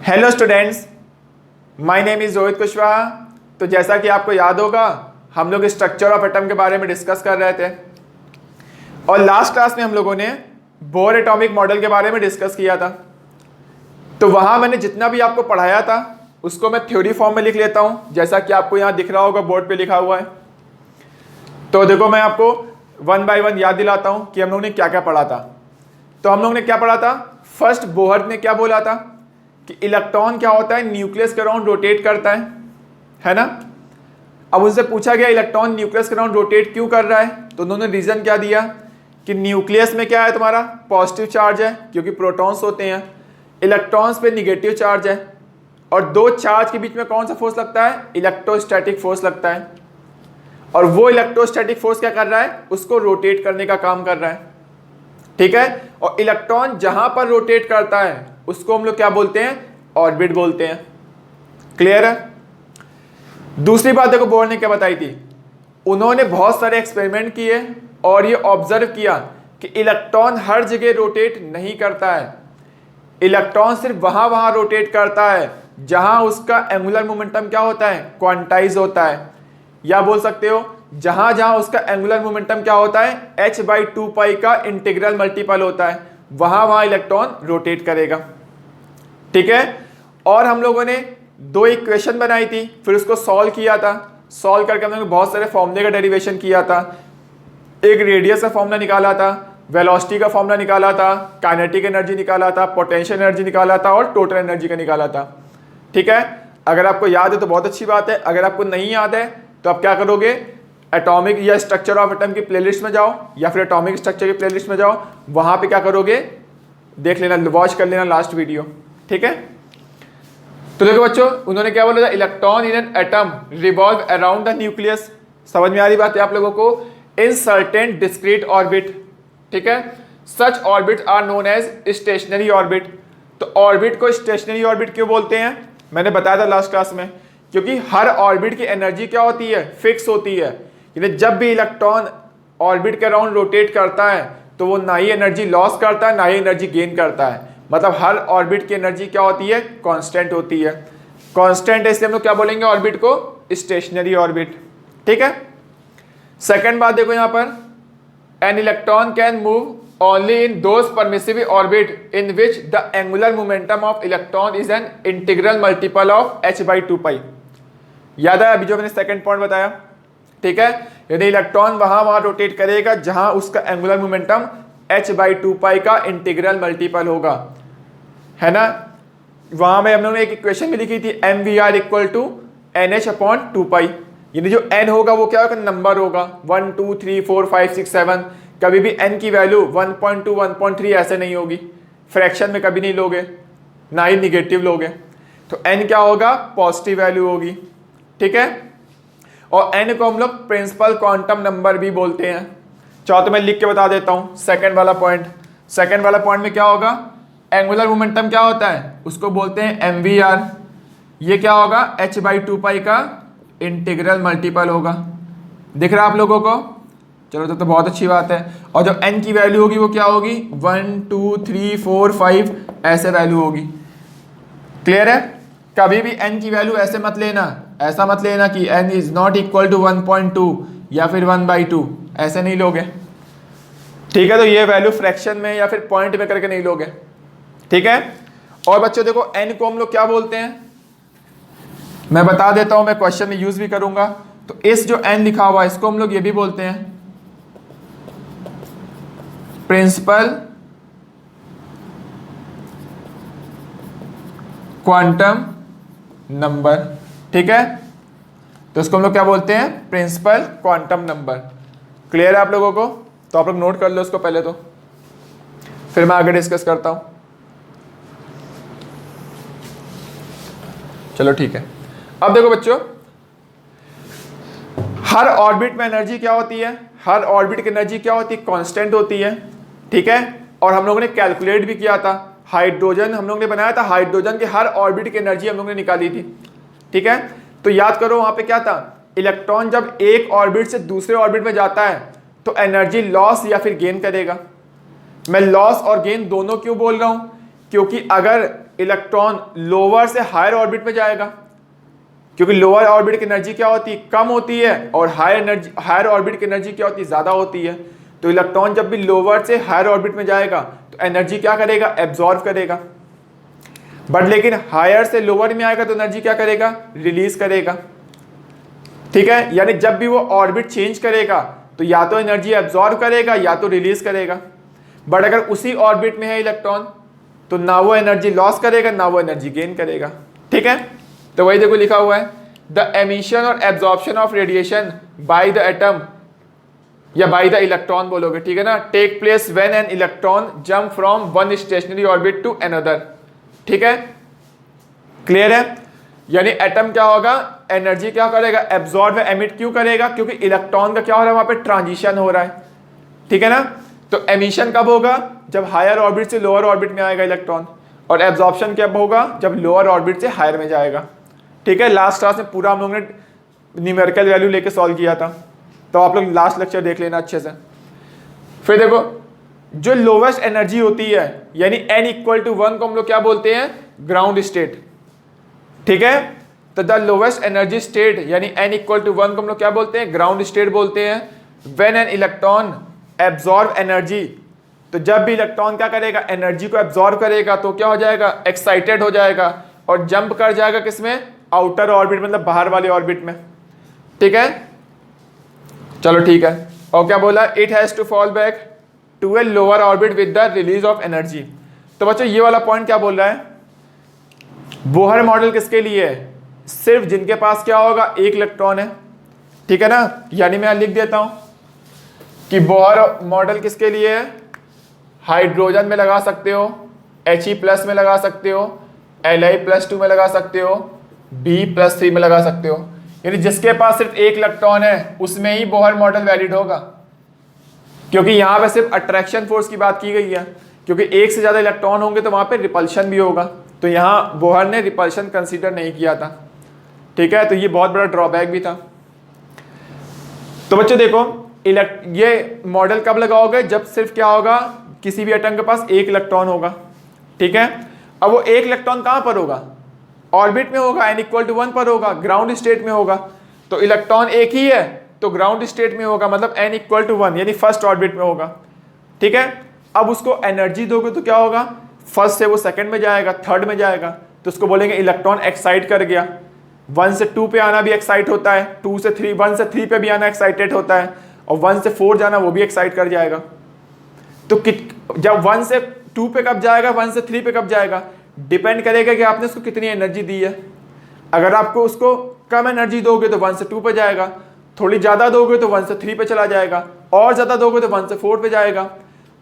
Hello students, my name is Rohit Kushwaha. तो जैसा कि आपको याद होगा, हम लोग स्ट्रक्चर ऑफ एटम के बारे में डिस्कस कर रहे थे और लास्ट क्लास में हम लोगों ने बोर एटॉमिक मॉडल के बारे में डिस्कस किया था। तो वहाँ मैंने जितना भी आपको पढ़ाया था उसको मैं थ्योरी फॉर्म में लिख लेता हूँ, जैसा कि आपको यहाँ दिख रहा होगा, बोर्ड पे लिखा हुआ है। तो देखो, मैं आपको वन बाय वन याद दिलाता हूँ कि हम लोगों ने क्या क्या पढ़ा था। तो हम लोगों ने क्या पढ़ा था? फर्स्ट, बोहर ने क्या बोला था कि इलेक्ट्रॉन क्या होता है, न्यूक्लियस के अराउंड रोटेट करता है ना। अब उनसे पूछा गया इलेक्ट्रॉन न्यूक्लियस के अराउंड रोटेट क्यों कर रहा है, तो उन्होंने रीजन क्या दिया कि न्यूक्लियस में क्या है, तुम्हारा पॉजिटिव चार्ज है क्योंकि प्रोटॉन्स होते हैं, इलेक्ट्रॉन्स पे निगेटिव चार्ज है, और दो चार्ज के बीच में कौन सा फोर्स लगता है? इलेक्ट्रोस्टैटिक फोर्स लगता है। और वो इलेक्ट्रोस्टैटिक फोर्स क्या कर रहा है? उसको रोटेट करने का काम कर रहा है, ठीक है। और इलेक्ट्रॉन जहां पर रोटेट करता है उसको हम लोग क्या बोलते हैं? ऑर्बिट बोलते हैं। क्लियर है? दूसरी बात देखो, बोर ने क्या बताई थी, उन्होंने बहुत सारे एक्सपेरिमेंट किए और ये ऑब्जर्व किया कि इलेक्ट्रॉन हर जगह रोटेट नहीं करता है। इलेक्ट्रॉन सिर्फ वहां रोटेट करता है जहां उसका एंगुलर मोमेंटम क्या होता है? क्वांटाइज होता है। या बोल सकते हो जहां जहां उसका एंगुलर मोमेंटम क्या होता है? h/2 का इंटीग्रल मल्टीपल होता है, वहां इलेक्ट्रॉन रोटेट करेगा, ठीक है। और हम लोगों ने दो इक्वेशन बनाई थी, फिर उसको सॉल्व किया था। सॉल्व करके हम लोगों ने बहुत सारे फॉर्मूले का डेरिवेशन किया था। एक रेडियस का फॉर्मूला निकाला था, वेलोसिटी का फॉर्मूला निकाला था, काइनेटिक एनर्जी निकाला था, पोटेंशियल एनर्जी निकाला था और टोटल एनर्जी का निकाला था, ठीक है। अगर आपको याद है तो बहुत अच्छी बात है, अगर आपको नहीं याद है तो आप क्या करोगे? एटॉमिक या स्ट्रक्चर ऑफ एटम की प्लेलिस्ट में जाओ या फिर एटॉमिक स्ट्रक्चर की प्लेलिस्ट में जाओ, वहां पे क्या करोगे? देख लेना, वॉच कर लेना लास्ट वीडियो, ठीक है। तो देखो बच्चों, उन्होंने क्या बोला था? Electron in an atom revolve around the nucleus. समझ में आ रही बात है आप लोगों को? इन सर्टेन डिस्क्रीट ऑर्बिट, ठीक है। Such orbit are known as stationary orbit. तो ऑर्बिट को स्टेशनरी ऑर्बिट क्यों बोलते हैं? मैंने बताया था लास्ट क्लास में, क्योंकि हर ऑर्बिट की एनर्जी क्या होती है? फिक्स होती है। यानी जब भी इलेक्ट्रॉन ऑर्बिट के अराउंड रोटेट करता है तो वो ना ही एनर्जी लॉस करता है ना ही एनर्जी गेन करता है। मतलब हर ऑर्बिट की एनर्जी क्या होती है? कांस्टेंट होती है। कांस्टेंट है, इसलिए हम लोग क्या बोलेंगे ऑर्बिट को? स्टेशनरी ऑर्बिट, ठीक है। सेकंड बात देखो यहां पर, an electron can move only in those permissive orbit in which the angular momentum of electron is an integral multiple of h/2 याद है अभी जो मैंने सेकंड पॉइंट बताया, ठीक है। यदि इलेक्ट्रॉन वहां रोटेट करेगा जहां उसका एंगुलर मोमेंटम h/2 का इंटीग्रल मल्टीपल होगा, है ना। वहां में हम लोगों ने एक इक्वेशन भी लिखी थी, mvr = nh/2। यानी जो n होगा वो क्या होगा? नंबर होगा, 1 2 3 4 5 6 7। कभी भी n की वैल्यू 1.2 1.3 ऐसे नहीं होगी, फ्रैक्शन में कभी नहीं लोगे, ना ही निगेटिव लोगे। तो n क्या होगा? पॉजिटिव वैल्यू होगी, ठीक है। और n को हम लोग प्रिंसिपल क्वांटम नंबर भी बोलते हैं। चाहो तो मैं लिख के बता देता हूं सेकंड वाला पॉइंट। सेकंड वाला पॉइंट में क्या होगा? एंगुलर मोमेंटम क्या होता है? उसको बोलते हैं mvr। ये क्या होगा? h/2 का इंटीग्रल मल्टीपल होगा। दिख रहा है आप लोगों को? चलो तो बहुत अच्छी बात है। और जो n की वैल्यू होगी वो क्या होगी? 1 2 3 4 5 ऐसे वैल्यू होगी। क्लियर है? कभी भी n की वैल्यू ऐसे मत लेना, ऐसा मत लेना कि n is not equal to 1.2 या फिर 1/2, ऐसे नहीं लोगे, ठीक है। तो ये वैल्यू फ्रैक्शन में या फिर पॉइंट में करके नहीं लोगे, ठीक है। और बच्चों देखो, n को हम लोग क्या बोलते हैं? मैं बता देता हूं, मैं क्वेश्चन में यूज भी करूंगा। तो इस जो n लिखा हुआ है इसको हम लोग ये भी बोलते हैं प्रिंसिपल क्वांटम नंबर, ठीक है। तो इसको हम लोग क्या बोलते हैं? Principal quantum number. क्लियर है आप लोगों को? तो आप लोग नोट कर लो इसको पहले, तो फिर मैं आगे डिस्कस करता हूं। चलो ठीक है। अब देखो बच्चों, हर ऑर्बिट में एनर्जी क्या होती है? हर ऑर्बिट की एनर्जी क्या होती है? कांस्टेंट होती है, ठीक है। और हम लोगों ने कैलकुलेट भी किया था, हाइड्रोजन हम लोग ने बनाया था, हाइड्रोजन के हर ऑर्बिट की एनर्जी हम लोग ने निकाली थी, ठीक है। तो याद करो वहां पे क्या था? इलेक्ट्रॉन जब एक ऑर्बिट से दूसरे ऑर्बिट में जाता है तो एनर्जी लॉस या फिर गेन करेगा। मैं लॉस और गेन दोनों क्यों बोल रहा हूं? क्योंकि अगर इलेक्ट्रॉन लोअर से हायर ऑर्बिट में जाएगा, क्योंकि लोअर ऑर्बिट की एनर्जी क्या होती है, कम होती है, और हायर ऑर्बिट की एनर्जी क्या होती है, ज्यादा होती है। तो इलेक्ट्रॉन जब भी लोअर से हायर ऑर्बिट में जाएगा तो एनर्जी क्या करेगा, एब्जॉर्व करेगा। बट लेकिन हायर से लोअर में आएगा तो एनर्जी क्या करेगा, रिलीज करेगा। ठीक है, यानी जब भी वो ऑर्बिट चेंज करेगा तो या तो एनर्जी एब्जॉर्व करेगा या तो रिलीज करेगा। बट अगर उसी ऑर्बिट में है इलेक्ट्रॉन तो ना वो एनर्जी लॉस करेगा ना वो एनर्जी गेन करेगा। ठीक है, तो वही देखो लिखा हुआ है, द एमिशन और absorption of radiation by the atom या बाय द इलेक्ट्रॉन बोलोगे, ठीक है ना, take place when an electron jump from one stationary orbit to another. ठीक है, क्लियर है। यानी एटम क्या होगा, एनर्जी क्या करेगा, एब्जॉर्ब एमिट क्यों करेगा, क्योंकि इलेक्ट्रॉन का क्या हो रहा है, वहां पे ट्रांजिशन हो रहा है। ठीक है ना, तो एमिशन कब होगा, जब हायर ऑर्बिट से लोअर ऑर्बिट में आएगा इलेक्ट्रॉन, और एब्जॉर्प्शन कब होगा, जब लोअर ऑर्बिट से हायर में जाएगा। ठीक है, लास्ट क्लास में पूरा हम लोगों ने न्यूमेरिकल वैल्यू लेके सॉल्व किया था, तो आप लोग लास्ट लेक्चर देख लेना अच्छे से। फिर देखो, जो लोवेस्ट एनर्जी होती है यानी n इक्वल टू 1 को हम लोग क्या बोलते हैं, ग्राउंड स्टेट। ठीक है, तो द लोवेस्ट एनर्जी स्टेट यानी n इक्वल टू 1 को हम लोग क्या बोलते हैं, ग्राउंड स्टेट बोलते हैं। When an electron absorb energy, तो जब भी इलेक्ट्रॉन क्या करेगा, एनर्जी को एब्जॉर्ब करेगा तो क्या हो जाएगा, एक्साइटेड हो जाएगा और जंप कर जाएगा किसमें, आउटर ऑर्बिट, मतलब बाहर वाले ऑर्बिट में। ठीक है, चलो ठीक है। और क्या बोला, it has to fall back to a lower orbit with the release of energy. तो बच्चों ये वाला पॉइंट क्या बोल रहा है, बोहर मॉडल किसके लिए है, सिर्फ जिनके पास क्या होगा, एक इलेक्ट्रॉन है। ठीक है ना, यानी मैं लिख देता हूं कि बोहर मॉडल किसके लिए है, हाइड्रोजन में लगा सकते हो, He+ में लगा सकते हो, Li+2 में लगा सकते हो, B+3 में लगा सकते हो। यानी जिसके पास सिर्फ एक इलेक्ट्रॉन है उसमें ही बोहर मॉडल वैलिड होगा, क्योंकि यहाँ पे सिर्फ अट्रैक्शन फोर्स की बात की गई है, क्योंकि एक से ज्यादा इलेक्ट्रॉन होंगे तो वहां पे रिपल्शन भी होगा, तो यहाँ बोहर ने रिपल्शन कंसीडर नहीं किया था। ठीक है, तो ये बहुत बड़ा ड्रॉबैक भी था। तो बच्चों देखो, ये मॉडल कब लगाओगे, जब सिर्फ क्या होगा, किसी भी एटम के पास एक इलेक्ट्रॉन होगा। ठीक है, अब वो एक इलेक्ट्रॉन कहां पर होगा, ऑर्बिट में होगा, n इक्वल टू 1 पर होगा, ग्राउंड स्टेट में होगा। तो इलेक्ट्रॉन एक ही है तो ग्राउंड स्टेट में होगा, मतलब n इक्वल टू 1 यानी फर्स्ट ऑर्बिट में होगा। ठीक है, अब उसको एनर्जी दोगे तो क्या होगा, फर्स्ट से वो सेकंड में जाएगा, थर्ड में जाएगा, तो उसको बोलेंगे इलेक्ट्रॉन एक्साइट कर गया। 1 से 2 पे आना भी एक्साइट होता है, 2 से 3, 1 से 3 पे भी आना एक्साइटेड होता है, और 1 से 4 जाना वो भी एक्साइट कर जाएगा। तो जब 1 से 2 पे कब जाएगा, 1 से 3 पे कब जाएगा, डिपेंड करेगा कि आपने उसको कितनी एनर्जी दी है। अगर आपको उसको कम एनर्जी दोगे तो 1 से 2 पे जाएगा, थोड़ी ज़्यादा दोगे तो 1 से 3 पे चला जाएगा, और ज़्यादा दोगे तो 1 से 4 पे जाएगा,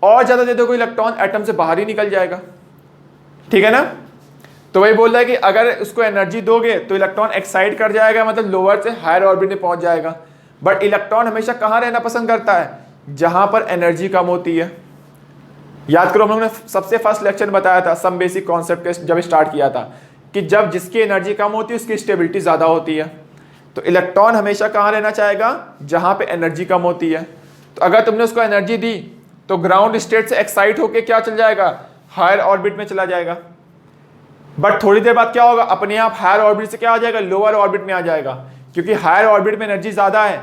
और ज़्यादा दे दोगे इलेक्ट्रॉन एटम से बाहर ही निकल जाएगा। ठीक है ना, तो वही बोल रहा है कि अगर उसको एनर्जी दोगे तो इलेक्ट्रॉन एक्साइट कर जाएगा, मतलब लोअर से हायर ऑर्बिट में पहुंच जाएगा। बट इलेक्ट्रॉन हमेशा कहाँ रहना पसंद करता है, जहां पर एनर्जी कम होती है। याद करो, हम लोगों ने सबसे फर्स्ट लेक्चर बताया था, सम बेसिक कॉन्सेप्ट जब स्टार्ट किया था, कि जब जिसकी एनर्जी कम होती है उसकी स्टेबिलिटी ज़्यादा होती है। तो इलेक्ट्रॉन हमेशा कहाँ रहना चाहेगा, जहाँ पे एनर्जी कम होती है। तो अगर तुमने उसको एनर्जी दी तो ग्राउंड स्टेट से एक्साइट होके क्या चल जाएगा, हायर ऑर्बिट में चला जाएगा। बट थोड़ी देर बाद क्या होगा, अपने आप हायर ऑर्बिट से क्या आ जाएगा, लोअर ऑर्बिट में आ जाएगा, क्योंकि हायर ऑर्बिट में एनर्जी ज़्यादा है,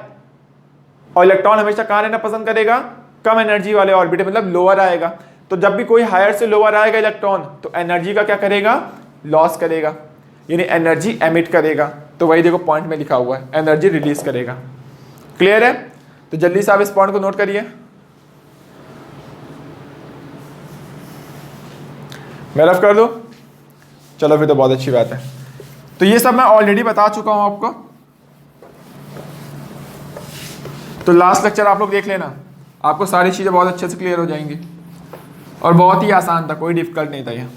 और इलेक्ट्रॉन हमेशा कहाँ रहना पसंद करेगा, कम एनर्जी वाले ऑर्बिट, मतलब लोअर आएगा। तो जब भी कोई हायर से लोअर आएगा इलेक्ट्रॉन तो एनर्जी का क्या करेगा, लॉस करेगा, यानी एनर्जी एमिट करेगा। तो वही देखो पॉइंट में लिखा हुआ है, एनर्जी रिलीज करेगा। क्लियर है, तो जल्दी से आप इस पॉइंट को नोट करिए। मैं रफ कर दूं, चलो फिर तो बहुत अच्छी बात है। तो ये सब मैं ऑलरेडी बता चुका हूं आपको, तो लास्ट लेक्चर आप लोग देख लेना, आपको सारी चीज़ें बहुत अच्छे से क्लियर हो जाएंगी, और बहुत ही आसान था, कोई डिफिकल्ट नहीं था ये।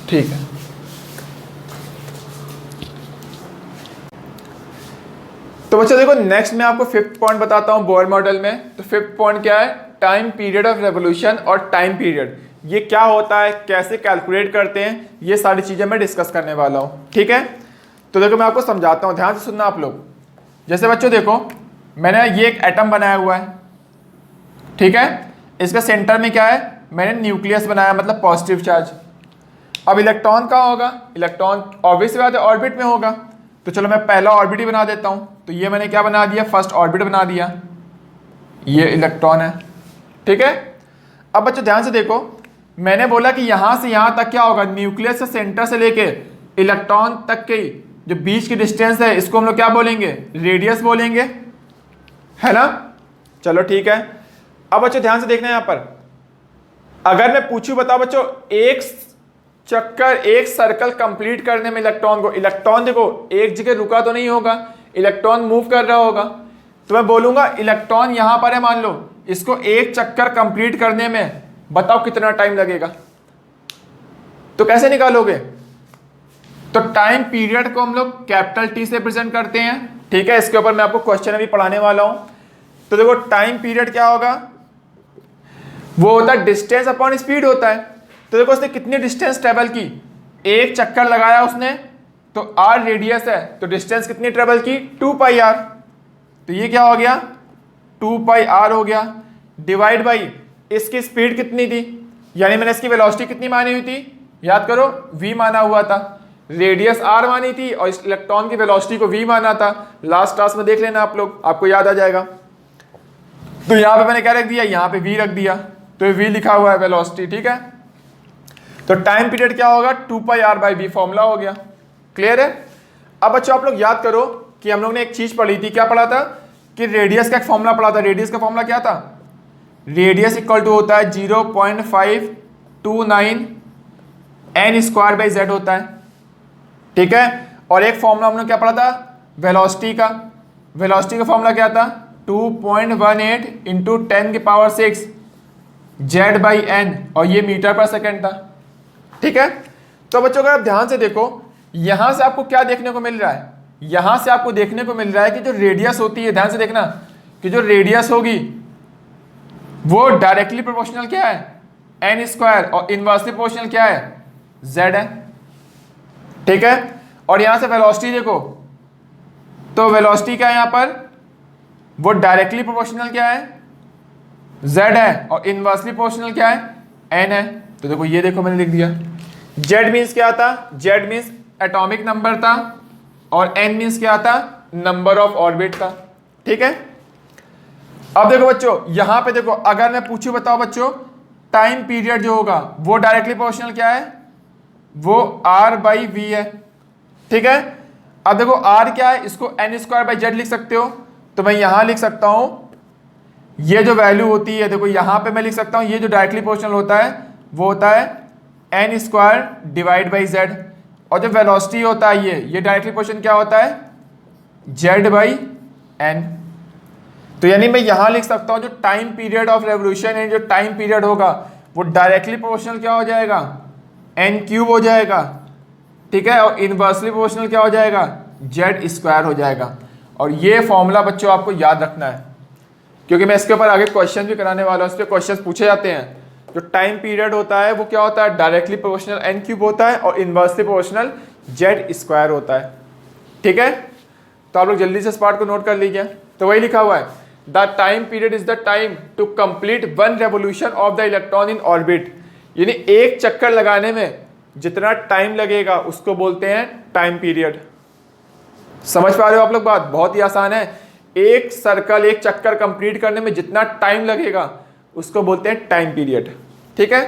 ठीक है, तो बच्चों देखो नेक्स्ट मैं आपको फिफ्थ पॉइंट बताता हूँ बोर मॉडल में। तो फिफ्थ पॉइंट क्या है, टाइम पीरियड ऑफ रेवोल्यूशन और टाइम पीरियड, ये क्या होता है, कैसे कैलकुलेट करते हैं, ये सारी चीजें मैं डिस्कस करने वाला हूँ। ठीक है, तो देखो मैं आपको समझाता हूँ, ध्यान से सुनना आप लोग। जैसे बच्चों देखो मैंने ये एक एटम बनाया हुआ है, ठीक है, इसका सेंटर में क्या है, मैंने न्यूक्लियस बनाया, मतलब पॉजिटिव चार्ज। अब इलेक्ट्रॉन कहाँ होगा, इलेक्ट्रॉन ऑब्वियस बात है ऑर्बिट में होगा। तो चलो मैं पहला ऑर्बिट ही बना देता हूँ। तो ये मैंने क्या बना दिया, फर्स्ट ऑर्बिट बना दिया, ये इलेक्ट्रॉन है। ठीक है, अब बच्चों ध्यान से देखो, मैंने बोला कि यहां से यहां तक क्या होगा, न्यूक्लियस से सेंटर से लेके इलेक्ट्रॉन तक के जो बीच की डिस्टेंस है इसको हम लोग क्या बोलेंगे, रेडियस बोलेंगे, है ना। चलो ठीक है, अब बच्चों ध्यान से देखना है यहाँ पर, अगर मैं पूछूं बताओ बच्चों, एक चक्कर एक सर्कल कंप्लीट करने में इलेक्ट्रॉन देखो एक जगह रुका तो नहीं होगा, इलेक्ट्रॉन मूव कर रहा होगा। तो मैं बोलूंगा इलेक्ट्रॉन यहां पर है, मान लो, इसको एक चक्कर कंप्लीट करने में बताओ कितना टाइम लगेगा। तो कैसे निकालोगे, तो टाइम पीरियड को हम लोग कैपिटल टी से प्रेजेंट करते हैं। ठीक है, इसके ऊपर मैं आपको क्वेश्चन अभी पढ़ाने वाला हूं। तो देखो टाइम पीरियड क्या होगा, वो होता है डिस्टेंस अपॉन स्पीड होता है। तो देखो उसने कितनी डिस्टेंस ट्रेवल की, एक चक्कर लगाया उसने, तो आर रेडियस है, तो डिस्टेंस कितनी ट्रेवल की, 2 पाई आर। तो ये क्या हो गया, 2 पाई आर हो गया, डिवाइड बाई इसकी स्पीड कितनी थी, यानी मैंने इसकी वेलोसिटी कितनी मानी हुई थी, याद करो v माना हुआ था, रेडियस r मानी थी और इस इलेक्ट्रॉन की वेलोसिटी को v माना था। लास्ट क्लास में देख लेना आप लोग, आपको याद आ जाएगा। तो यहां पे मैंने क्या रख दिया, यहां पे v रख दिया, तो v लिखा हुआ है वेलोसिटी। ठीक है, तो टाइम पीरियड क्या होगा, 2 पाई आर बाई वी, फॉर्मूला हो गया। क्लियर है। अब बच्चों आप लोग याद करो कि हम लोग ने एक चीज पढ़ी थी, क्या पढ़ा था, कि रेडियस का एक फॉर्मूला पढ़ा था। रेडियस का फॉर्मूला क्या था, रेडियस इक्वल टू होता है 0.529 n स्क्वायर बाई जेड होता है। ठीक है, और एक फॉर्मूला हमने क्या पढ़ा था, वेलोसिटी का। वेलोसिटी का फॉर्मूला क्या था, 2.18 इंटू 10⁶ जेड बाई एन, और ये मीटर पर सेकेंड था। ठीक है, तो बच्चों अगर आप ध्यान से देखो, यहां से आपको क्या देखने को मिल रहा है, यहां से आपको देखने को मिल रहा है कि जो रेडियस होती है, ध्यान से देखना, कि जो रेडियस होगी वो डायरेक्टली प्रोपोर्शनल क्या है, एन स्क्वायर, और इनवर्सली प्रोपोर्शनल क्या है, जेड है। ठीक है, और यहां से वेलोसिटी देखो, तो वेलोसिटी क्या है यहां पर, वो डायरेक्टली प्रोपोर्शनल क्या है, जेड है, और इनवर्सली प्रोपोर्शनल क्या है, एन है। तो देखो ये देखो मैंने लिख दिया, जेड मीन्स क्या था, जेड मीन्स एटॉमिक नंबर था, और एन मीन्स क्या था, नंबर ऑफ ऑर्बिट था। ठीक है, अब देखो बच्चों यहां पे देखो, अगर मैं पूछूं बताओ बच्चों, टाइम पीरियड जो होगा वो डायरेक्टली प्रोपोर्शनल क्या है, वो आर बाई वी है। ठीक है, अब देखो आर क्या है, इसको एन स्क्वायर बाई जेड लिख सकते हो। तो मैं यहां लिख सकता हूं, ये जो वैल्यू होती है देखो यहां पे मैं लिख सकता हूं, ये जो डायरेक्टली प्रोपोर्शनल होता है वो होता है N square divide by Z, और जो वेलोसिटी होता है ये डायरेक्टली प्रोपोर्शनल क्या होता है, जेड बाई एन। तो यानी मैं यहां लिख सकता हूं जो टाइम पीरियड ऑफ रेवोल्यूशन है, जो टाइम पीरियड होगा वो डायरेक्टली प्रोपोर्शनल क्या हो जाएगा, एन क्यूब हो जाएगा। ठीक है, और इनवर्सली प्रोपोर्शनल क्या हो जाएगा, जेड स्क्वायर हो जाएगा। और ये फॉर्मूला बच्चों आपको याद रखना है, क्योंकि मैं इसके ऊपर आगे क्वेश्चन भी कराने वाला हूं, इस पर क्वेश्चन पूछे जाते हैं। जो टाइम पीरियड होता है वो क्या होता है, डायरेक्टली प्रोपोर्शनल एन क्यूब होता है, और इनवर्सली प्रोपोर्शनल जेड स्क्वायर होता है। ठीक है, तो आप लोग जल्दी से इस पार्ट को नोट कर लीजिए। तो वही लिखा हुआ है, the time period is the time to complete one revolution of the electron in orbit, यानी एक चक्कर लगाने में जितना टाइम लगेगा उसको बोलते हैं टाइम पीरियड। समझ पा रहे हो आप लोग बात, बहुत ही आसान है। एक सर्कल एक चक्कर कंप्लीट करने में जितना टाइम लगेगा उसको बोलते हैं टाइम पीरियड। ठीक है,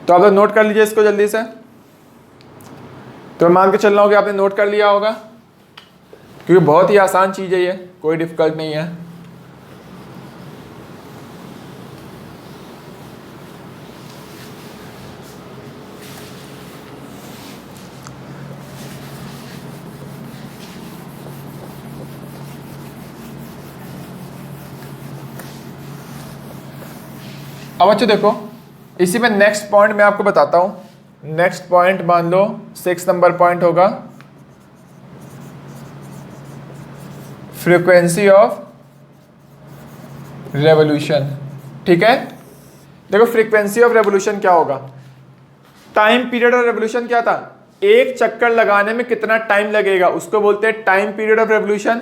तो आप लोग नोट कर लीजिए इसको जल्दी से। तो मैं मान के चल रहा हूं कि आपने नोट कर लिया होगा, क्योंकि बहुत ही आसान चीज है ये, कोई डिफिकल्ट नहीं है। अब अच्छा देखो, इसी में नेक्स्ट पॉइंट मैं आपको बताता हूं। नेक्स्ट पॉइंट मान लो 6 नंबर पॉइंट होगा, फ्रीक्वेंसी ऑफ रेवोल्यूशन। ठीक है, देखो फ्रीक्वेंसी ऑफ रेवोल्यूशन क्या होगा, टाइम पीरियड ऑफ रेवोल्यूशन क्या था, एक चक्कर लगाने में कितना टाइम लगेगा उसको बोलते हैं टाइम पीरियड ऑफ रेवोल्यूशन,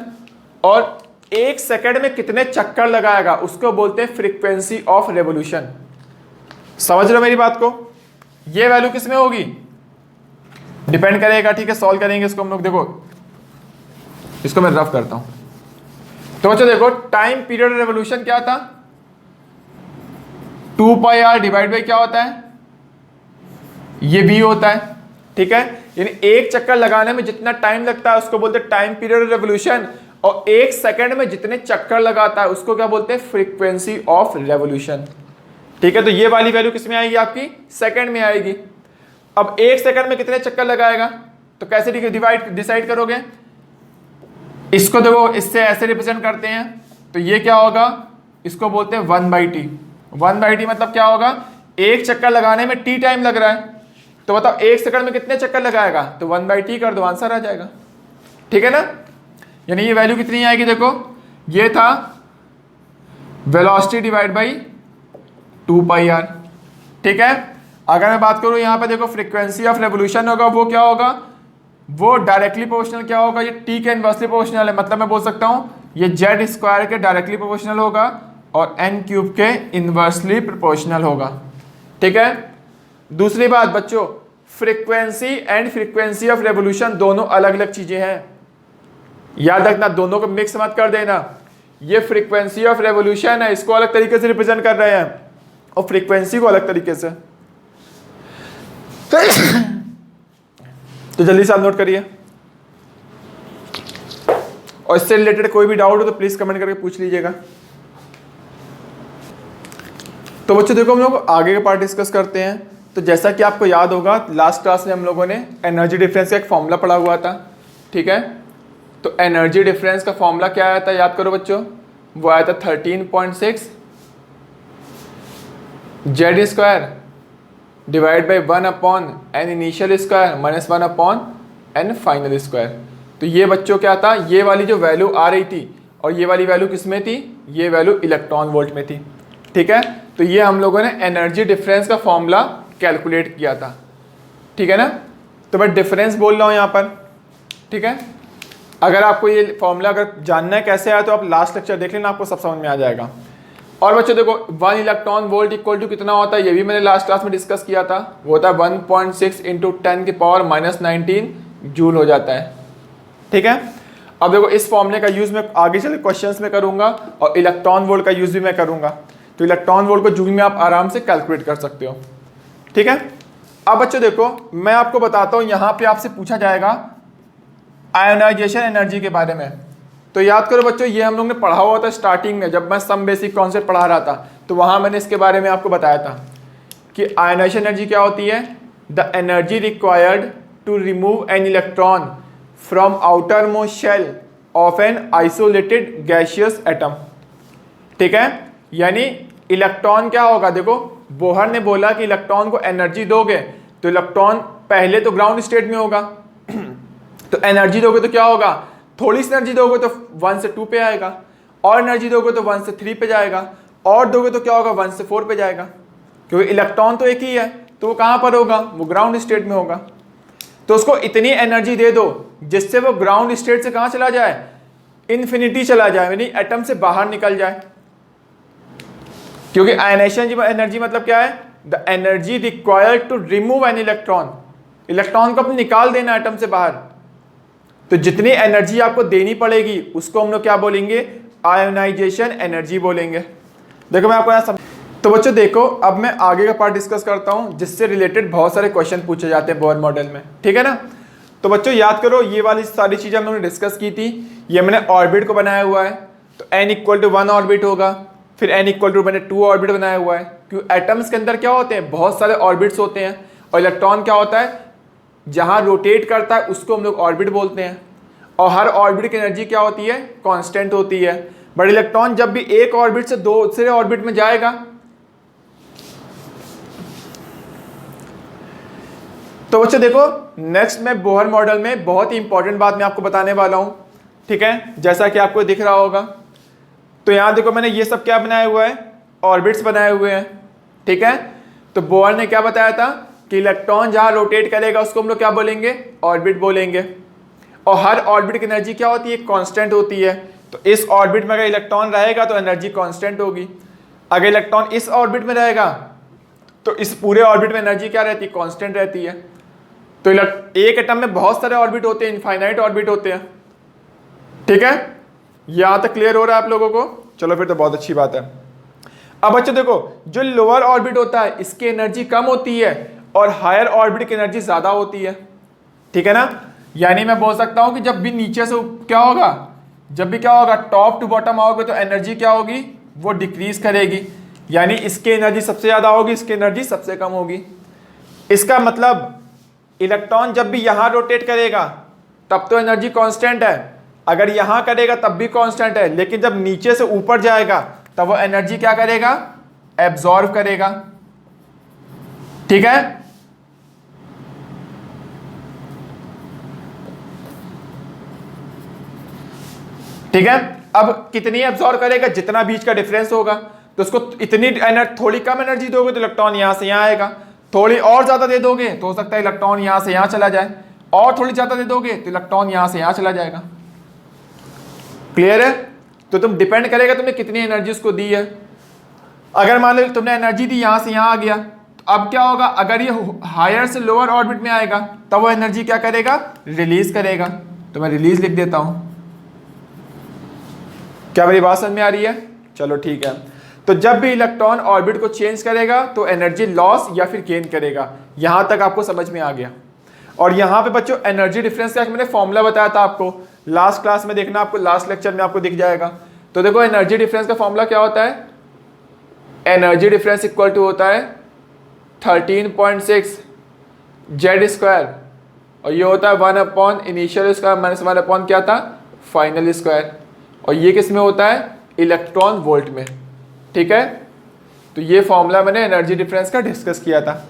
और एक सेकंड में कितने चक्कर लगाएगा उसको बोलते हैं फ्रीक्वेंसी ऑफ रेवोल्यूशन। समझ रहे हो मेरी बात को, ये वैल्यू किस में होगी, डिपेंड करेगा। ठीक है, सॉल्व करेंगे इसको हम लोग। देखो इसको मैं रफ करता हूं, तो बच्चों देखो टाइम पीरियड रेवोल्यूशन क्या था, 2πr डिवाइड बाई क्या होता है, ये v होता है। ठीक है, यानी एक चक्कर लगाने में जितना टाइम लगता है उसको बोलते हैं टाइम पीरियड रेवोल्यूशन, और एक सेकंड में जितने चक्कर लगाता है उसको क्या बोलते हैं, फ्रीक्वेंसी ऑफ रेवोल्यूशन। ठीक है, तो ये वाली वैल्यू किस में आएगी, आपकी सेकंड में आएगी। अब एक सेकंड में कितने चक्कर लगाएगा, तो कैसे डिसाइड करोगे, इसको देखो इससे ऐसे रिप्रेजेंट करते हैं, तो ये क्या होगा, इसको बोलते हैं 1/t। 1/t मतलब क्या होगा, एक चक्कर लगाने में t टाइम लग रहा है, तो बताओ एक सेकंड में कितने चक्कर लगाएगा, तो 1/t कर दो, आंसर आ जाएगा। ठीक है ना, यानी ये वैल्यू कितनी आएगी, देखो ये था वेलोसिटी डिवाइड बाई 2πr। ठीक है, अगर मैं बात करूं यहां पे देखो फ्रीक्वेंसी ऑफ रेवोल्यूशन होगा, वो क्या होगा, वो डायरेक्टली प्रोपोर्शनल क्या होगा, ये टी के इनवर्सली प्रोपोर्शनल है, मतलब मैं बोल सकता हूं ये जेड स्क्वायर के डायरेक्टली प्रोपोर्शनल होगा और एन क्यूब के इनवर्सली प्रोपोर्शनल होगा। ठीक है, दूसरी बात बच्चों, frequency and frequency of revolution दोनों अलग अलग चीजें हैं, याद रखना, दोनों को मिक्स मत कर देना। ये फ्रीक्वेंसी ऑफ रेवोल्यूशन है, इसको अलग तरीके से रिप्रेजेंट कर रहे हैं, और फ्रीक्वेंसी को अलग तरीके से। तो जल्दी से आप नोट करिए, और इससे रिलेटेड कोई भी डाउट हो तो प्लीज कमेंट करके पूछ लीजिएगा। तो बच्चों देखो हम लोग आगे का पार्ट डिस्कस करते हैं। तो जैसा कि आपको याद होगा लास्ट क्लास में हम लोगों ने एनर्जी डिफरेंस का एक फॉर्मूला पढ़ा हुआ था। ठीक है, तो एनर्जी डिफरेंस का फॉर्मूला क्या आया था, याद करो बच्चों, वो आया था 13.6 Z square divide by 1/n initial square minus 1/n final square. तो ये बच्चों क्या था, ये वाली जो वैल्यू आ रही थी और ये वाली वैल्यू किस में थी, ये वैल्यू इलेक्ट्रॉन वोल्ट में थी। ठीक है, तो ये हम लोगों ने एनर्जी डिफरेंस का फॉर्मूला कैलकुलेट किया था। ठीक है ना, तो मैं डिफरेंस बोल रहा हूँ यहाँ पर। ठीक है, अगर आपको ये फॉर्मूला अगर जानना है कैसे आया तो आप लास्ट लेक्चर देख लेना, आपको सब समझ में आ जाएगा। और बच्चों देखो 1 इलेक्ट्रॉन वोल्ट इक्वल टू कितना होता है, ये भी मैंने लास्ट क्लास में डिस्कस किया था, वो होता है 1.6 × 10⁻⁻19 जूल हो जाता है। ठीक है, अब देखो इस फॉर्मूले का यूज मैं आगे चले क्वेश्चंस में करूंगा, और इलेक्ट्रॉन वोल्ट का यूज भी मैं करूंगा, तो इलेक्ट्रॉन वोल्ट को जूल में आप आराम से कैलकुलेट कर सकते हो। ठीक है, अब बच्चों देखो मैं आपको बताता हूँ, यहाँ पे आपसे पूछा जाएगा आयोनाइजेशन एनर्जी के बारे में। तो याद करो बच्चों, ये हम लोग ने पढ़ा हुआ था स्टार्टिंग में, जब मैं सम बेसिक कॉन्सेप्ट पढ़ा रहा था, तो वहाँ मैंने इसके बारे में आपको बताया था कि आयोनाइजेशन एनर्जी क्या होती है, the energy required to remove an electron from outer most shell of an isolated gaseous atom. ठीक है, यानी इलेक्ट्रॉन क्या होगा, देखो बोहर ने बोला कि इलेक्ट्रॉन को एनर्जी दोगे तो इलेक्ट्रॉन पहले तो ग्राउंड स्टेट में होगा तो एनर्जी दोगे तो क्या होगा, थोड़ी सी एनर्जी दोगे तो 1 से 2 पे आएगा, और एनर्जी दोगे तो 1 से 3 पे जाएगा, और दोगे तो क्या होगा 1 से 4 पे जाएगा, क्योंकि इलेक्ट्रॉन तो एक ही है, तो वो कहाँ पर होगा, वो ग्राउंड स्टेट में होगा। तो उसको इतनी एनर्जी दे दो जिससे वो ग्राउंड स्टेट से कहाँ चला जाए, इन्फिनिटी चला जाए, यानी एटम से बाहर निकल जाए। क्योंकि आयनाइजेशन एनर्जी मतलब क्या है, the energy required to remove an electron, electron को अपने निकाल देना एटम से बाहर। तो जितनी एनर्जी आपको देनी पड़ेगी उसको हम लोग क्या बोलेंगे, आयोनाइजेशन एनर्जी बोलेंगे। देखो मैं आपको यहाँ तो बच्चों देखो अब मैं आगे का पार्ट डिस्कस करता हूँ, जिससे रिलेटेड बहुत सारे क्वेश्चन पूछे जाते हैं बोहर मॉडल में। ठीक है ना, तो बच्चों याद करो ये वाली सारी चीजें हम लोगों ने डिस्कस की थी। ये मैंने ऑर्बिट को बनाया हुआ है, तो n = 1 ऑर्बिट होगा, फिर n = मैंने 2 ऑर्बिट बनाया हुआ है, क्योंकि एटम्स के अंदर क्या होते हैं, बहुत सारे ऑर्बिट्स होते हैं, और इलेक्ट्रॉन क्या होता है, जहाँ रोटेट करता है उसको हम लोग ऑर्बिट बोलते हैं, और हर ऑर्बिट की एनर्जी क्या होती है, कांस्टेंट होती है। बट इलेक्ट्रॉन जब भी एक ऑर्बिट से दूसरे ऑर्बिट में जाएगा, तो बच्चों देखो नेक्स्ट में बोहर मॉडल में बहुत ही इंपॉर्टेंट बात मैं आपको बताने वाला हूं, ठीक है, जैसा कि आपको दिख रहा होगा। तो यहाँ देखो मैंने ये सब क्या बनाया हुआ है, ऑर्बिट्स बनाए हुए हैं, ठीक है। तो बोर ने क्या बताया था कि इलेक्ट्रॉन जहाँ रोटेट करेगा उसको हम लोग क्या बोलेंगे, ऑर्बिट बोलेंगे। और हर ऑर्बिट की एनर्जी क्या होती है, कांस्टेंट होती है। तो इस ऑर्बिट में अगर इलेक्ट्रॉन रहेगा तो एनर्जी कांस्टेंट होगी, अगर इलेक्ट्रॉन इस ऑर्बिट में रहेगा तो इस पूरे ऑर्बिट में एनर्जी क्या रहती है, कांस्टेंट रहती है। तो एक एटम में बहुत सारे ऑर्बिट होते हैं, इनफाइनाइट ऑर्बिट होते हैं, ठीक है। यहां तक क्लियर हो रहा है आप लोगों को? चलो फिर तो बहुत अच्छी बात है। अब बच्चों देखो, जो लोअर ऑर्बिट होता है इसकी एनर्जी कम होती है और हायर ऑर्बिट की एनर्जी ज्यादा होती है, ठीक है ना। यानी मैं बोल सकता हूं कि जब भी नीचे से क्या होगा, जब भी क्या होगा टॉप टू बॉटम आओगे तो एनर्जी क्या होगी, वो डिक्रीज करेगी। यानी इसकी एनर्जी सबसे ज्यादा होगी, इसकी एनर्जी सबसे कम होगी। इसका मतलब इलेक्ट्रॉन जब भी यहां रोटेट करेगा तब तो एनर्जी कांस्टेंट है, अगर यहां करेगा तब भी कांस्टेंट है, लेकिन जब नीचे से ऊपर जाएगा तब वो एनर्जी क्या करेगा, एब्जॉर्ब करेगा, ठीक है। ठीक है, अब कितनी एब्जॉर्ब करेगा, जितना बीच का डिफरेंस होगा। तो उसको इतनी थोड़ी कम एनर्जी दोगे तो इलेक्ट्रॉन यहां से यहां आएगा, थोड़ी और ज्यादा दे दोगे तो हो सकता है इलेक्ट्रॉन यहां से यहां चला जाए, और थोड़ी ज्यादा दे दोगे तो इलेक्ट्रॉन यहां से यहां चला जाएगा। क्लियर है? तो तुम डिपेंड करेगा तुमने कितनी एनर्जी उसको दी है। अगर मान लो तुमने एनर्जी दी यहां से यहां आ गया, तो अब क्या होगा, अगर ये हायर से लोअर ऑर्बिट में आएगा तब वो एनर्जी क्या करेगा, रिलीज करेगा। तो मैं रिलीज लिख देता हूं। क्या मेरी बात समझ में आ रही है? चलो ठीक है। तो जब भी इलेक्ट्रॉन ऑर्बिट को चेंज करेगा तो एनर्जी लॉस या फिर गेन करेगा। यहां तक आपको समझ में आ गया। और यहां पे बच्चों एनर्जी डिफरेंस का मैंने फॉर्मूला बताया था आपको, लास्ट क्लास में देखना, आपको लास्ट लेक्चर में आपको दिख जाएगा। तो देखो एनर्जी डिफरेंस का फॉर्मूला क्या होता है, एनर्जी डिफरेंस इक्वल टू होता है 13.6 जेड स्क्वायर, और ये होता है 1 upon initial square minus 1 upon क्या था, फाइनल स्क्वायर। और ये किस में होता है, इलेक्ट्रॉन वोल्ट में, ठीक है। तो ये फॉर्मूला मैंने एनर्जी डिफरेंस का डिस्कस किया था,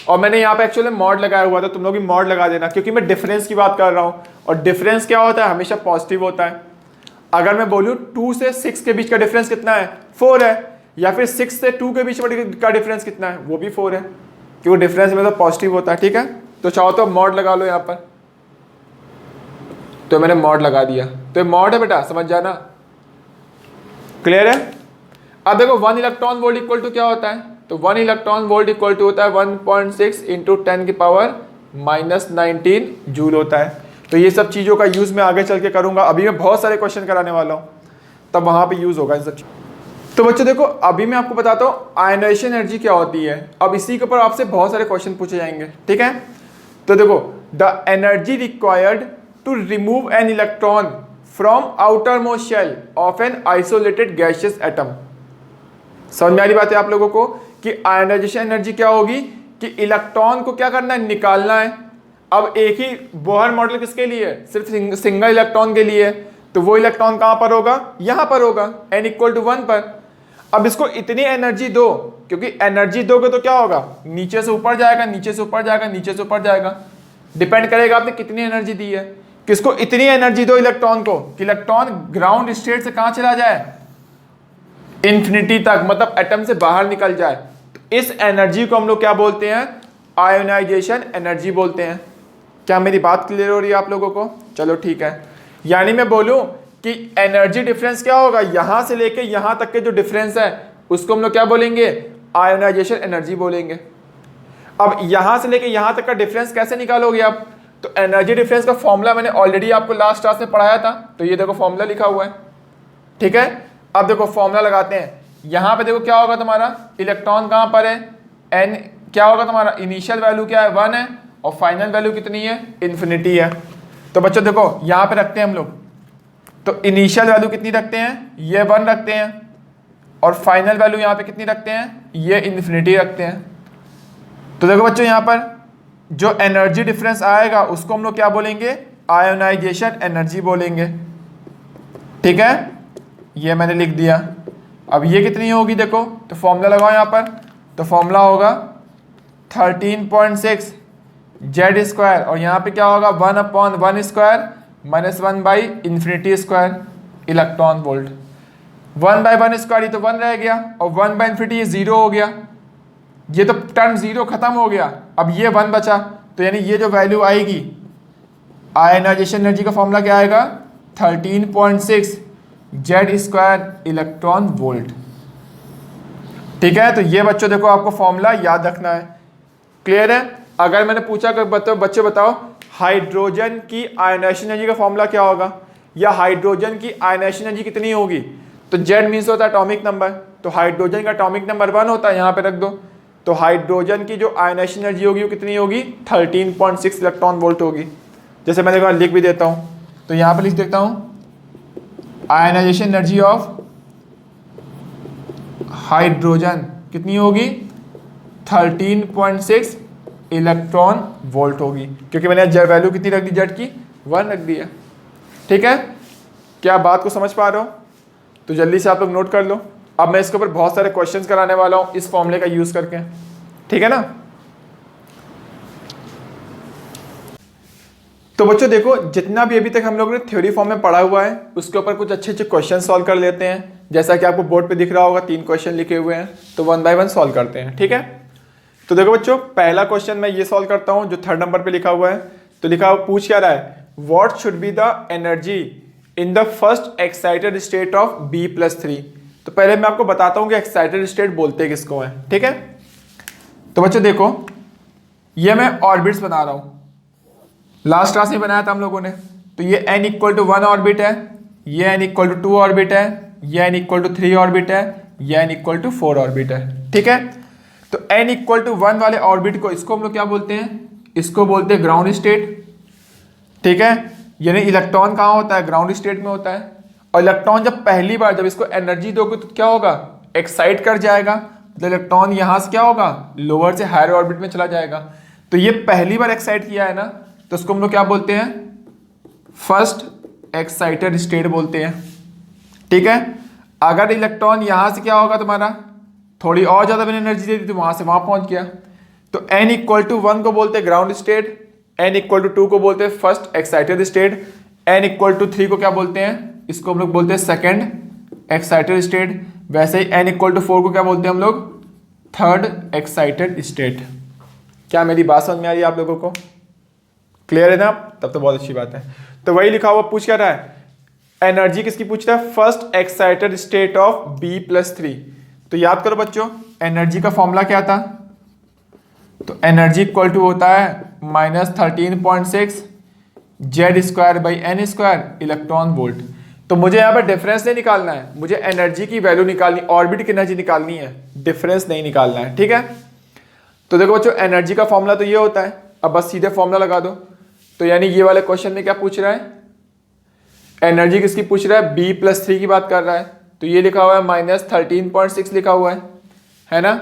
और मैंने यहाँ पे एक्चुअली मॉड लगाया हुआ था, तुम लोग भी मॉड लगा देना, क्योंकि मैं डिफरेंस की बात कर रहा हूँ। और डिफरेंस क्या होता है, हमेशा पॉजिटिव होता है। अगर मैं बोलूँ 2 से 6 के बीच का डिफरेंस कितना है, 4 है, या फिर 6 से 2 के बीच का डिफरेंस कितना है, वो भी 4 है, क्योंकि डिफरेंस में तो पॉजिटिव होता है, ठीक है। तो चाहो तो मॉड लगा लो यहाँ पर। तो मैंने मॉड लगा दिया, तो मॉड है बेटा, समझ जाना। क्लियर है? अब देखो 1 इलेक्ट्रॉन वोल्ट इक्वल टू क्या होता है, तो 1 इलेक्ट्रॉन वोल्ट इक्वल टू होता है 1.6 इंटू 10 की पावर -19 जूल होता है। तो ये सब चीज़ों का यूज़ मैं आगे चल के करूँगा, अभी मैं बहुत सारे क्वेश्चन कराने वाला हूँ, तब वहाँ पे यूज़ होगा इन सब। तो बच्चों देखो, अभी मैं आपको बताता हूँ आयनाइजेशन एनर्जी क्या होती है। अब इसी के ऊपर आपसे बहुत सारे क्वेश्चन पूछे जाएंगे, ठीक है। तो देखो, the energy required to remove an electron from outer most shell of an isolated gaseous atom. समझ में आ रही बात है आप लोगों को कि आयनाइजेशन एनर्जी क्या होगी, कि इलेक्ट्रॉन को क्या करना है, निकालना है। अब एक ही बोहर मॉडल किसके लिए है, सिर्फ सिंगल इलेक्ट्रॉन के लिए है। तो वो इलेक्ट्रॉन कहां पर होगा, यहां पर होगा, n इक्वल टू 1 पर। अब इसको इतनी एनर्जी दो, क्योंकि एनर्जी दोगे तो क्या होगा, नीचे से ऊपर जाएगा, नीचे से ऊपर जाएगा, नीचे से ऊपर जाएगा। डिपेंड करेगा आपने कितनी एनर्जी दी है। किसको इतनी एनर्जी दो इलेक्ट्रॉन को कि इलेक्ट्रॉन ग्राउंड स्टेट से कहां चला जाए, इंफिनिटी तक, मतलब एटम से बाहर निकल जाए। तो इस एनर्जी को हम लोग क्या बोलते हैं, आयोनाइजेशन एनर्जी बोलते हैं। क्या मेरी बात क्लियर हो रही है आप लोगों को? चलो ठीक है। यानी मैं बोलूं कि एनर्जी डिफरेंस क्या होगा, यहां से लेके यहां तक के जो डिफरेंस है उसको हम लोग क्या बोलेंगे, आयोनाइजेशन एनर्जी बोलेंगे। अब यहां से लेके यहां तक का डिफरेंस कैसे निकालोगे आप, तो एनर्जी डिफरेंस का फॉर्मूला मैंने ऑलरेडी आपको लास्ट क्लास में पढ़ाया था। तो ये देखो फॉर्मूला लिखा हुआ है, ठीक है। अब देखो फॉर्मूला लगाते हैं। यहां पे देखो क्या होगा तुम्हारा, इलेक्ट्रॉन कहां पर है, एन क्या होगा तुम्हारा, इनिशियल वैल्यू क्या है, 1 है, और फाइनल वैल्यू कितनी है, इन्फिनिटी है। तो बच्चों देखो यहां पे रखते हैं हम लोग, तो इनिशियल वैल्यू कितनी रखते हैं, ये 1 रखते हैं, और फाइनल वैल्यू यहां पे कितनी रखते हैं, ये इन्फिनिटी रखते हैं। तो देखो बच्चों यहां पर जो एनर्जी डिफरेंस आएगा उसको हम लोग क्या बोलेंगे, आयोनाइजेशन एनर्जी बोलेंगे, ठीक है। ये मैंने लिख दिया। अब ये कितनी होगी देखो, तो फॉर्मूला लगाओ यहाँ पर। तो फॉर्मूला होगा 13.6 जेड स्क्वायर, और यहाँ पे क्या होगा 1 upon 1 square -1/∞² electron volt. 1/1 square ये तो 1 रह गया और 1/∞ ये 0 हो गया, ये तो टर्म 0 खत्म हो गया, अब ये 1 बचा। तो यानी ये जो वैल्यू आएगी आयनाइजेशन एनर्जी का फॉर्मूला क्या आएगा 13.6 Z² इलेक्ट्रॉन वोल्ट। ठीक है, तो ये बच्चों देखो आपको फॉर्मूला याद रखना है। क्लियर है? अगर मैंने पूछा कि बच्चे बताओ हाइड्रोजन की आयनाइजेशन एनर्जी का फॉर्मूला क्या होगा या हाइड्रोजन की आयनाइजेशन एनर्जी कितनी होगी, तो Z मीन्स होता है एटॉमिक नंबर, तो हाइड्रोजन का एटॉमिक नंबर 1 होता है, यहाँ पे रख दो। तो हाइड्रोजन की जो आयनाइजेशन एनर्जी होगी वो कितनी होगी 13.6 इलेक्ट्रॉन वोल्ट होगी। जैसे मैंने कहा लिख भी देता हूँ, तो यहाँ पे लिख देता हूँ आयनाइजेशन एनर्जी ऑफ हाइड्रोजन कितनी होगी 13.6 इलेक्ट्रॉन वोल्ट होगी, क्योंकि मैंने वैल्यू कितनी रख दी Z की 1 रख दी है। ठीक है, क्या आप बात को समझ पा रहे हो? तो जल्दी से आप लोग नोट कर लो। अब मैं इसके ऊपर बहुत सारे क्वेश्चंस कराने वाला हूँ इस फॉर्मूले का यूज करके। ठीक है ना? तो बच्चों देखो जितना भी अभी तक हम लोगों ने थ्योरी फॉर्म में पढ़ा हुआ है उसके ऊपर कुछ अच्छे अच्छे क्वेश्चन सॉल्व कर लेते हैं। जैसा कि आपको बोर्ड पे दिख रहा होगा 3 क्वेश्चन लिखे हुए हैं, तो 1 बाय 1 सॉल्व करते हैं। ठीक है, तो देखो बच्चों पहला क्वेश्चन मैं ये सॉल्व करता हूँ जो 3rd नंबर पे लिखा हुआ है। तो लिखा हुआ पूछ क्या रहा है, what should be the energy in the first excited state of B+3। तो पहले मैं आपको बताता हूँ कि एक्साइटेड स्टेट बोलते किसको है। ठीक है, तो बच्चों देखो ये मैं ऑर्बिट्स बना रहा हूँ, लास्ट क्लास में बनाया था हम लोगों ने। तो ये n=1 ऑर्बिट है, ये n=2 ऑर्बिट है, ये n=3 ऑर्बिट है, ये n=4 ऑर्बिट है। ठीक है, तो n=1 वाले ऑर्बिट को इसको हम लोग क्या बोलते हैं, इसको बोलते हैं ग्राउंड स्टेट। ठीक है, यानी इलेक्ट्रॉन कहाँ होता है, ग्राउंड स्टेट में होता है। और इलेक्ट्रॉन जब पहली बार जब इसको एनर्जी दोगे तो क्या होगा, एक्साइट कर जाएगा, मतलब इलेक्ट्रॉन यहाँ से क्या होगा लोअर से हायर ऑर्बिट में चला जाएगा। तो ये पहली बार एक्साइट किया है ना, तो उसको हम लोग क्या बोलते हैं, फर्स्ट एक्साइटेड स्टेट बोलते हैं। ठीक है, अगर इलेक्ट्रॉन यहां से क्या होगा तुम्हारा थोड़ी और ज्यादा मैंने एनर्जी दे दी तो वहां से वहां पहुंच गया, तो n=1 को बोलते हैं ग्राउंड स्टेट, n=2 को बोलते हैं फर्स्ट एक्साइटेड स्टेट, n=3 को क्या बोलते हैं, इसको हम लोग बोलते हैं सेकेंड एक्साइटेड स्टेट। वैसे ही n=4 को क्या बोलते हैं हम लोग, थर्ड एक्साइटेड स्टेट। क्या मेरी बात समझ में आ रही है आप लोगों को? क्लियर है ना? तब तो बहुत अच्छी बात है। तो वही लिखा हुआ पूछ क्या रहा है, एनर्जी किसकी पूछ रहा है, first excited state of B+3। तो याद करो बच्चों एनर्जी का फॉर्मूला क्या था, तो एनर्जी इक्वल टू होता है -13.6 Z²/n² इलेक्ट्रॉन वोल्ट। तो मुझे यहाँ पर डिफरेंस नहीं निकालना है, मुझे एनर्जी की वैल्यू निकालनी, ऑर्बिट की एनर्जी निकालनी है, डिफरेंस नहीं निकालना है। ठीक है, तो देखो बच्चों एनर्जी का फॉर्मूला तो ये होता है, अब बस सीधे फॉर्मूला लगा दो। तो यानी ये वाले क्वेश्चन में क्या पूछ रहा है, एनर्जी किसकी पूछ रहा है, B+3 की बात कर रहा है। तो ये लिखा हुआ है -13.6 लिखा हुआ है ना।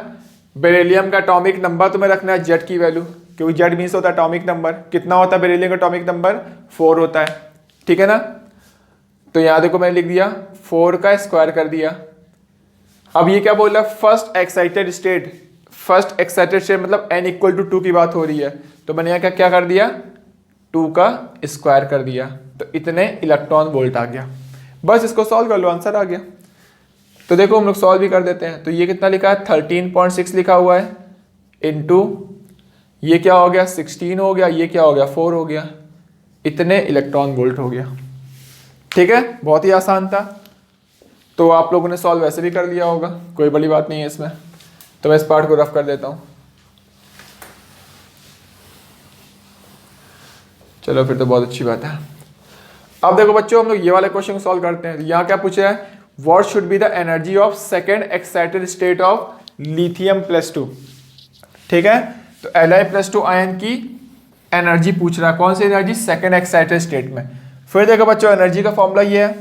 बेरिलियम का एटॉमिक नंबर तुम्हें रखना है Z की वैल्यू, क्योंकि Z मीन्स होता है एटॉमिक नंबर। कितना होता है बेरिलियम का एटॉमिक नंबर, 4 होता है। ठीक है ना, तो यहाँ देखो मैंने लिख दिया 4 का स्क्वायर कर दिया। अब ये क्या बोल रहा है, first excited state, first excited state मतलब n=2 की बात हो रही है, तो मैंने यहाँ क्या कर दिया 2 का स्क्वायर कर दिया, तो इतने इलेक्ट्रॉन वोल्ट आ गया। बस इसको सॉल्व कर लो, आंसर आ गया। तो देखो हम लोग सॉल्व भी कर देते हैं। तो ये कितना लिखा है 13.6 लिखा हुआ है इनटू ये क्या हो गया 16 हो गया, ये क्या हो गया 4 हो गया, इतने इलेक्ट्रॉन वोल्ट हो गया। ठीक है, बहुत ही आसान था। तो आप लोगों ने सॉल्व वैसे भी कर लिया होगा, कोई बड़ी बात नहीं है इसमें। तो मैं इस पार्ट को रफ कर देता हूँ। चलो फिर तो बहुत अच्छी बात है। अब देखो बच्चों हम लोग ये वाले क्वेश्चन को सॉल्व करते हैं। यहाँ क्या पूछा है, what should be the energy of second excited state of लिथियम+2। ठीक है, तो Li+2 आयन की एनर्जी पूछ रहा है, कौन सी एनर्जी, सेकेंड एक्साइटेड स्टेट में। फिर देखो बच्चों एनर्जी का फॉर्मूला ये है,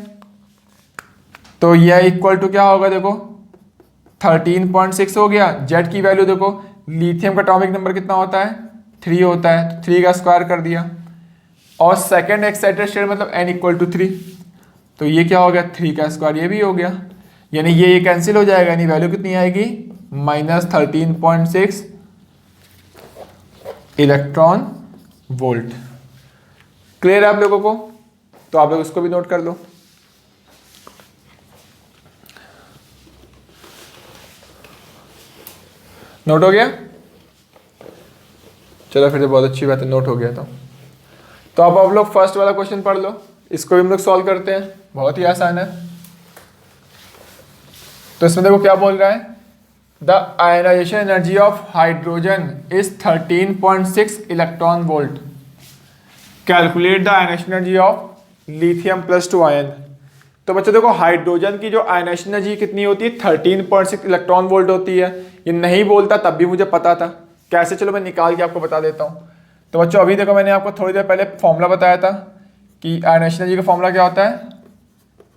तो यह इक्वल टू क्या होगा, देखो 13.6 हो गया। Z की वैल्यू देखो, लिथियम का एटॉमिक नंबर कितना होता है 3 होता है, तो 3 का स्क्वायर कर दिया। और सेकेंड एक्साइटेड स्टेट मतलब n=3, तो ये क्या हो गया 3 का स्क्वायर, ये भी हो गया। यानी ये कैंसिल हो जाएगा, यानी वैल्यू कितनी आएगी -13.6 इलेक्ट्रॉन वोल्ट। क्लियर है आप लोगों को? तो आप लोग इसको भी नोट कर लो। नोट हो गया? चलो फिर तो बहुत अच्छी बात है, नोट हो गया। तो अब आप लोग फर्स्ट वाला क्वेश्चन पढ़ लो, इसको भी हम लोग सॉल्व करते हैं, बहुत ही आसान है। तो इसमें देखो क्या बोल रहा है, the ionisation energy of hydrogen is 13.6 electron volt, calculate the ionisation energy of lithium +2 ion. तो बच्चों देखो हाइड्रोजन की जो आयनाइजेशन एनर्जी कितनी होती है, 13.6 इलेक्ट्रॉन वोल्ट होती है। ये नहीं बोलता तब भी मुझे पता था कैसे, चलो मैं निकाल के आपको बता देता हूँ। तो बच्चों अभी देखो मैंने आपको थोड़ी देर पहले फॉर्मूला बताया था कि आयनाइजेशन एनर्जी का फॉर्मूला क्या होता है,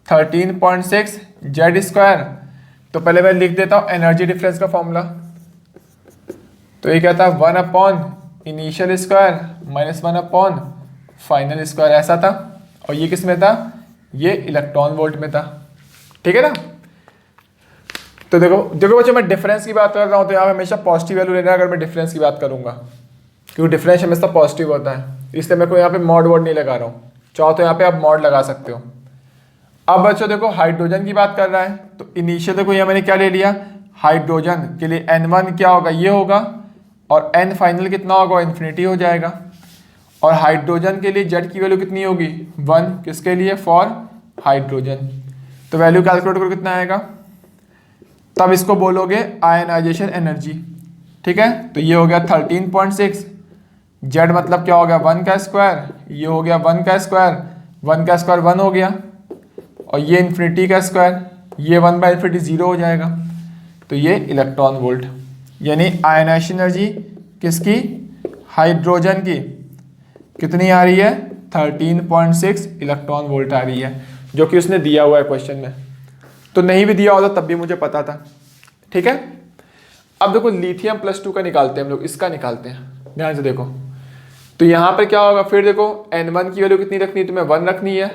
13.6 Z²। तो पहले मैं लिख देता हूँ एनर्जी डिफरेंस का फॉर्मूला। तो ये क्या था, 1 इनिशियल स्क्वायर -1 फाइनल स्क्वायर, ऐसा था। और ये किस में था, ये इलेक्ट्रॉन वोल्ट में था, ठीक है ना। तो देखो देखो बच्चों मैं डिफरेंस की बात कर रहा हूँ तो यहाँ हमेशा पॉजिटिव वैल्यू लेना है अगर मैं डिफरेंस की बात करूँगा, क्योंकि डिफरेंस हमेशा पॉजिटिव होता है, इसलिए मैं कोई यहाँ पे मॉड वर्ड नहीं लगा रहा हूँ। चाहो तो यहाँ पे आप मॉड लगा सकते हो। अब बच्चों देखो हाइड्रोजन की बात कर रहा है, तो इनिशियल देखो यहाँ मैंने क्या ले लिया, हाइड्रोजन के लिए N1 क्या होगा, ये होगा, और N फाइनल कितना होगा, इन्फिनिटी हो जाएगा। और हाइड्रोजन के लिए Z की वैल्यू कितनी होगी, 1, किसके लिए, फॉर हाइड्रोजन। तो वैल्यू कैलकुलेट करो कितना आएगा, तब इसको बोलोगे आयनाइजेशन एनर्जी, ठीक है। तो ये हो गया 13.6, Z मतलब क्या हो गया, 1 का स्क्वायर, ये हो गया 1 का स्क्वायर, 1 का स्क्वायर 1 हो गया, और ये इन्फिनिटी का स्क्वायर, ये 1/∞ 0 हो जाएगा। तो ये इलेक्ट्रॉन वोल्ट, यानी आयनाइजेशन एनर्जी किसकी, हाइड्रोजन की कितनी आ रही है, 13.6 इलेक्ट्रॉन वोल्ट आ रही है, जो कि उसने दिया हुआ है क्वेश्चन में। तो नहीं भी दिया होता तब भी मुझे पता था, ठीक है। अब देखो लिथियम +2 का निकालते हैं हम लोग, इसका निकालते हैं, ध्यान से देखो। तो यहाँ पर क्या होगा, फिर देखो N1 की वैल्यू कितनी रखनी है, तुम्हें 1 रखनी है,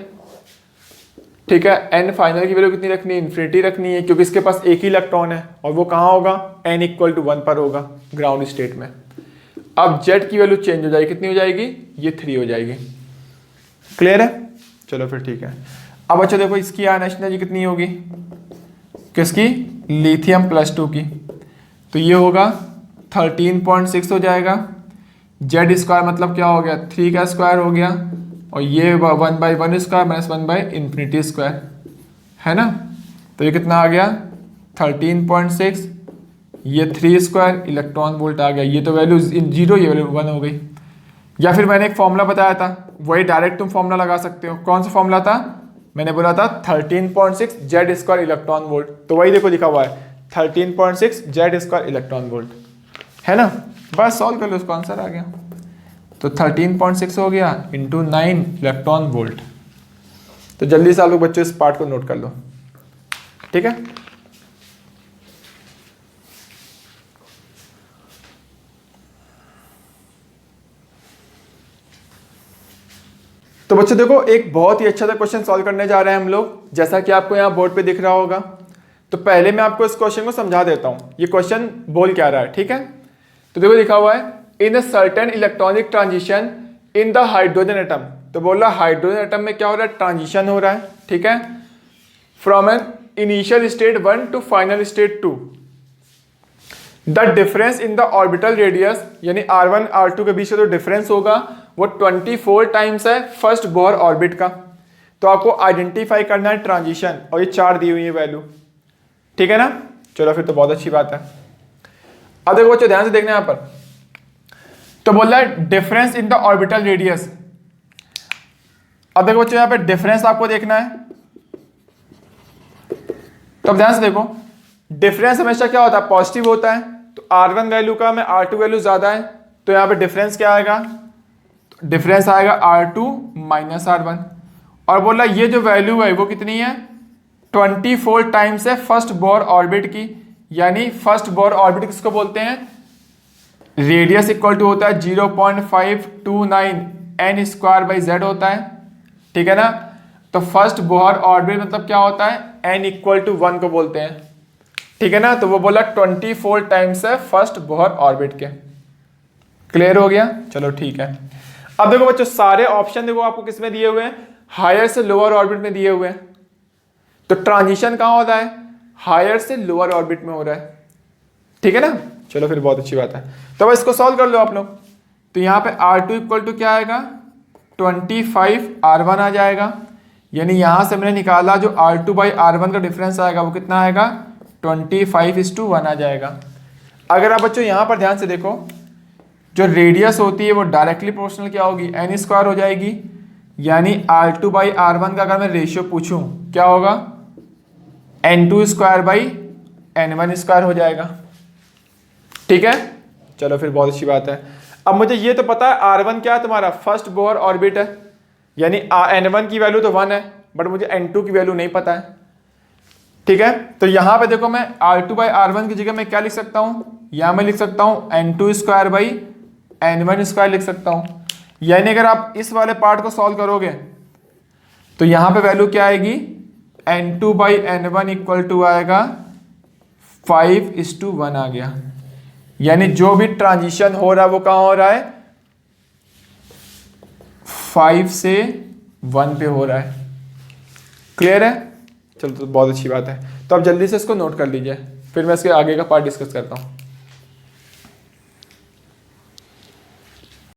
ठीक है। N फाइनल की वैल्यू कितनी रखनी है, इन्फिनिटी रखनी है, क्योंकि इसके पास एक ही इलेक्ट्रॉन है, और वो कहाँ होगा, N = 1 पर होगा, ग्राउंड स्टेट में। अब Z की वैल्यू चेंज हो जाएगी, कितनी हो जाएगी, ये 3 हो जाएगी। क्लियर है, चलो फिर ठीक है। अब अच्छा देखो इसकी आयनाइजेशन एनर्जी कितनी होगी, किसकी, लिथियम +2 की। तो ये होगा 13.6 हो जाएगा, Z² मतलब क्या हो गया, 3 का स्क्वायर हो गया, और ये 1/1 स्क्वायर -1/∞2 है ना। तो ये कितना आ गया, 13.6, ये 3 स्क्वायर इलेक्ट्रॉन वोल्ट आ गया। ये तो वैल्यू 0, ये वैल्यू 1 हो गई। या फिर मैंने एक फॉर्मूला बताया था, वही डायरेक्ट तुम फॉर्मूला लगा सकते हो। कौन सा फॉर्मूला था, मैंने बोला था 13.6 Z² इलेक्ट्रॉन वोल्ट, तो वही देखो लिखा हुआ है 13.6 Z² इलेक्ट्रॉन वोल्ट, है ना। बस सॉल्व कर लो, उसका आंसर आ गया। तो 13.6 हो गया इंटू 9 इलेक्ट्रॉन वोल्ट। तो जल्दी से आप लोग बच्चों इस पार्ट को नोट कर लो, ठीक है। तो बच्चों देखो एक बहुत ही अच्छा सा क्वेश्चन सॉल्व करने जा रहे हैं हम लोग, जैसा कि आपको यहाँ बोर्ड पे दिख रहा होगा। तो पहले मैं आपको इस क्वेश्चन को समझा देता हूँ, ये क्वेश्चन बोल क्या रहा है, ठीक है। तो देखो लिखा हुआ है, in a certain electronic transition in the hydrogen atom. तो बोल रहा हाइड्रोजन एटम में क्या हो रहा है, ट्रांजिशन हो रहा है, ठीक है, from an initial state 1 to final state 2। The difference in the orbital radius, यानी R1 R2 के बीच में जो डिफरेंस होगा वो 24 टाइम्स है फर्स्ट बोर ऑर्बिट का। तो आपको आइडेंटिफाई करना है ट्रांजिशन, और ये 4 दी हुई है वैल्यू, ठीक है ना। चलो फिर तो बहुत अच्छी बात है। अब देखो बच्चों ध्यान से देखना यहाँ पर, तो बोल रहा है difference in the orbital radius. अब देखो बच्चों यहाँ पे डिफरेंस आपको देखना है, तो अब ध्यान से देखो, डिफरेंस हमेशा क्या होता है, पॉजिटिव होता है। तो R1 वैल्यू का में R2 वैल्यू ज्यादा है, तो यहाँ पे डिफरेंस क्या आएगा, डिफरेंस आएगा R2 - R1। और बोला ये जो वैल्यू है वो कितनी है, 24 टाइम्स है फर्स्ट बोर ऑर्बिट की। यानी फर्स्ट बोर ऑर्बिट किसको बोलते हैं, रेडियस इक्वल टू होता है 0.529 N²/Z होता है, ठीक है ना। तो फर्स्ट बोर ऑर्बिट मतलब क्या होता है, N = 1 को बोलते हैं, ठीक है ना। तो वो बोला 24 टाइम्स है फर्स्ट बोर ऑर्बिट के। क्लियर हो गया, चलो ठीक है। अब देखो बच्चों सारे ऑप्शन देखो आपको किसमें दिए हुए हैं, हायर से लोअर ऑर्बिट में दिए हुए हैं, तो ट्रांजिशन कहाँ हो रहा है, हायर से लोअर ऑर्बिट में हो रहा है, ठीक है ना। चलो फिर बहुत अच्छी बात है। तो अब इसको सॉल्व कर लो आप लोग। तो यहाँ पे R2 इक्वल टू क्या आएगा, 25 R1 आ जाएगा, यानी यहाँ से मैंने निकाला जो R2 बाई R1 का डिफरेंस आएगा वो कितना आएगा, 25:1 आ जाएगा। अगर आप बच्चों यहाँ पर ध्यान से देखो, जो रेडियस होती है वो डायरेक्टली प्रोपोर्शनल क्या होगी, n स्क्वायर हो जाएगी, यानी R2 बाई R1 का अगर मैं रेशियो पूछूं क्या होगा, N2 square by N1 square हो जाएगा, ठीक है। चलो फिर बहुत अच्छी बात है। अब मुझे ये तो पता है R1 क्या है, तुम्हारा फर्स्ट बोर ऑर्बिट है, यानी N1 की वैल्यू तो 1 है, बट मुझे N2 की वैल्यू नहीं पता है, ठीक है। तो यहाँ पे देखो मैं R2 बाई R1 की जगह मैं क्या लिख सकता हूँ, यहाँ मैं लिख सकता हूँ N2 square by N1 square लिख सकता हूँ। यानी अगर आप इस वाले पार्ट को सॉल्व करोगे तो यहाँ पे वैल्यू क्या आएगी, N2 by N1 equal to आएगा 5:1 आ गया, यानी जो भी ट्रांजिशन हो रहा है वो कहाँ हो रहा है, 5 से 1 पे हो रहा है। क्लियर है। चलो तो बहुत अच्छी बात है। तो आप जल्दी से इसको नोट कर लीजिए, फिर मैं इसके आगे का पार्ट डिस्कस करता हूँ।